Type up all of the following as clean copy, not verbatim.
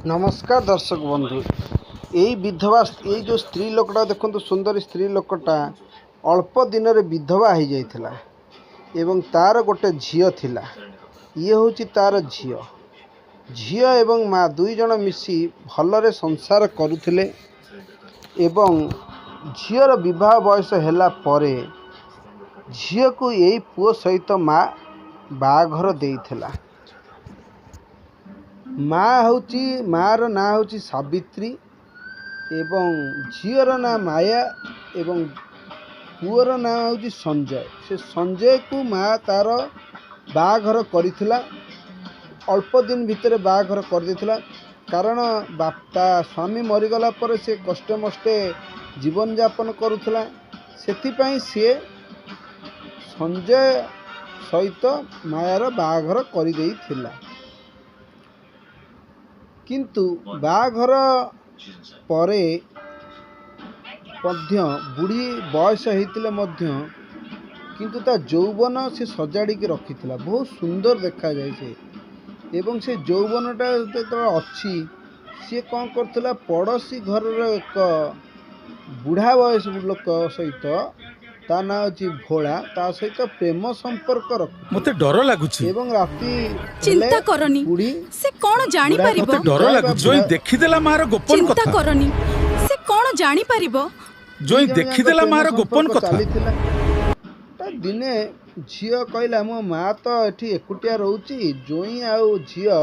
नमस्कार दर्शक बंधु। यही विधवा यही जो स्त्री लोकटा देखो सुंदर स्त्री लोकटा अल्प दिन रे विधवा हो जाइथिला एवं तार गोटे झियो थिला। ये हूँ तार झियो झियो एवं माँ दुई जन मिसी भलरे संसार करुथिले एवं झियर विवाह बयस हैला परे झियो को यही पुओ सहित माँ बाघर देइथिला। माँ हूँ मार ना हूँ सावित्री एवं झीर ना माया एवं पुअर ना हूँ संजय। से संजय को माँ तार बाघर करिथिला अल्प दिन भितर बाघर कर देथिला। कारण बापा स्वामी मरीगला पर से कष्ट मष्टे जीवन यापन करुथिला। सेथिपाई से संजय सहित मायार बाघर कर देइथिला। किंतु बाघर परे मध्य बुढ़ी बयस होते किंतु ता यौवन से सजाड़ी के रखी बहुत सुंदर देखा जाए से एवं से यौवनटा जो अच्छी सी कौन कर पड़ोशी घर एक बुढ़ा बयस लोक सहित ता ना अच्छी भोला ता सहित प्रेम संपर्क रख मते डर लागुछि एवं राती चिंता करनी बुढ़ी से कौन जानी परिबो। मते डर लागुछि जोई देखिदेला मार गोपन चिंता कथा करनी से कौन जानी परिबो। जोई देखिदेला मार गोपन कथा दिने झियो कहला मो माँ तो एठी एकुटिया रोची जोई आउ झियो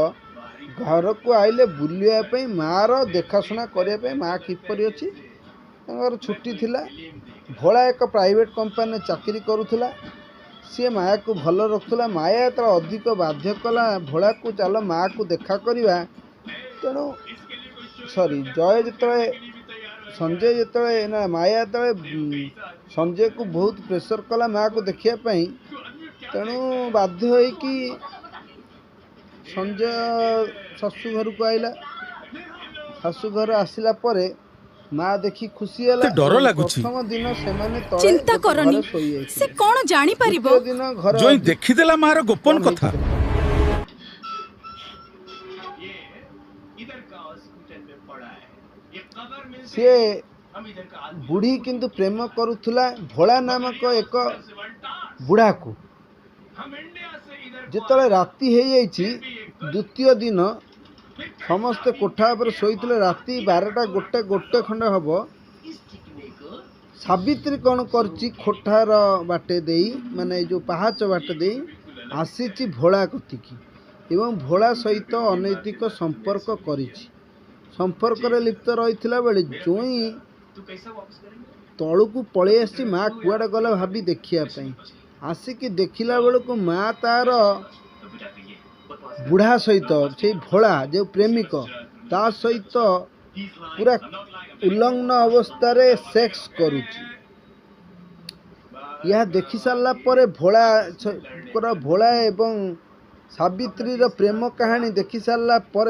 घर को आइले बुलिया मार देखाशुना करने माँ किपरि अच्छी तांकर छुट्टी थिला। भोला एक प्राइवेट कंपनी चाकरी करुला सी माया को भल रखुला। माया तो अधिक बाध्य कला भोला को चल माँ को देखा करवा तेणु सॉरी जय जिते संजय जिते ना माया जो संजय को बहुत प्रेसर कला माँ को देखापी तेणु बाध्य हो कि संजय शाशु घर को आइला। शाशु घर आसला परे माँ देखी खुशी है। डर लागुछि प्रथम दिन से चिंता करनी से कौन जानी परिबो। दिन घर जोई देखिदेला मार गोपन कथा से बुढ़ी किंतु प्रेम करुला भोला नामक एक बुढ़ा को जिते राति हो जाइछि द्वितीय दिन समस्ते कोठा पर शोते राति 12टा गोटे खंड हम सावित्री कौन करची कोठार बाटे दे माने जो पहाच बाटे दे आसी भोला कतिकी एवं भोला सहित अनैतिक संपर्क करिछि। संपर्क रे लिप्त रही बेले जोई तलू को पलि आसी माँ कुआड़े गला भाभी देखापी आसिकी देखला बेलू माँ तार बुढ़ा सहित से भोला जो प्रेमिक ता सहित पूरा उल्लंघन अवस्था रे सेक्स करुची। यह देखि सारा पर भोला एवं सावित्री रो प्रेम कहानी देखि सारा पर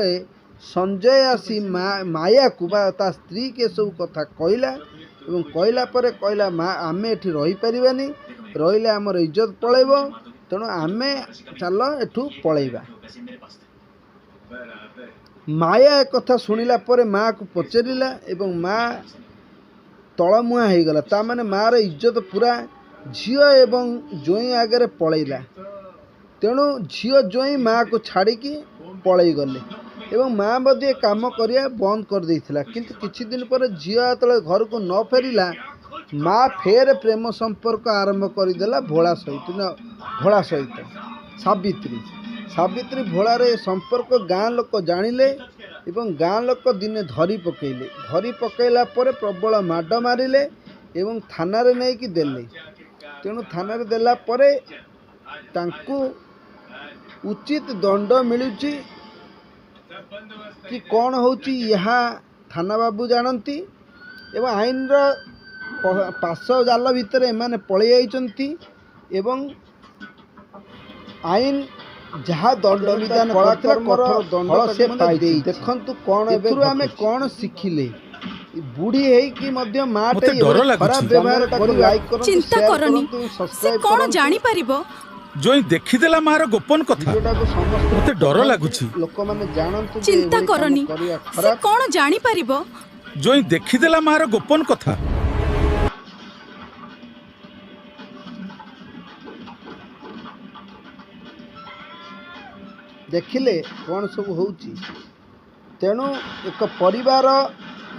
संजय आसी माया को ता स्त्री के सब कथा कहला एवं कहला पर कहला माँ आमे एठी रही परिबानी रहिले हमर इज्जत पळेबो तेणु आमे चल एठू पळेबा। माया एक कथा शुणिला पर माँ को पचारिला एवं माँ तलमुआ हो गला ता माने माँ रो इज्जत पूरा झियो एवं जोई आगे पलैला। तेणु झियो जोई माँ को छाड़िकी पलई गले एवं माँ बदे काम करिया बंद कर देइथिला। किंतु किछि दिन पर झियो तले घर को न फेरिला माँ फेर प्रेम संपर्क आरंभ करदेला भोला सहित सावित्री भोला रे संपर्क गाँ लोक जानिले एवं गाँ लोक दिने धरी पकेला पर प्रबल माड मारिले एवं थाना रे नहीं कि देले। तेणु थाना रे देला परे तांकु उचित दंड मिलुची कि कौन होची यहाँ थाना बाबू जानती एवं आईन रो पास जाल भितर एमाने पलि जाइचंती एवं आईन जहाँ दंड विधान दंड से पाई देखंतु कौन एबेरु आमे कौन शिखिले बुढ़ी है कि मध्य माटे खराब व्यवहार करू लाइक करू चिंता करनी से कौन जानी परिबो। ଜୋଇଁ ଦେଖିଦେଲା ମାର ଗୋପନ କଥା ଭିଡ଼ିଓଟାକୁ ସମସ୍ତେ ମତେ ଡର ଲାଗୁଛି। ଲୋକମାନେ ଜାଣନ୍ତୁ ଯେ ଚିନ୍ତା ଏଭଳି କାମ କରନି କରିବା ସେ ଖରାପ। କଣ ଜାଣିପାରିବ? ଜୋଇଁ ଦେଖିଦେଲା ମାର ଗୋପନ କଥା ଦେଖିଲେ କ'ଣ ସବୁ ହେଉଛି। ତେଣୁ ଏକ ପରିବାର,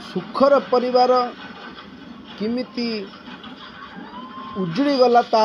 ସୁଖର ପରିବାର କେମିତି ଉଜୁଡ଼ି ଗଲା ତା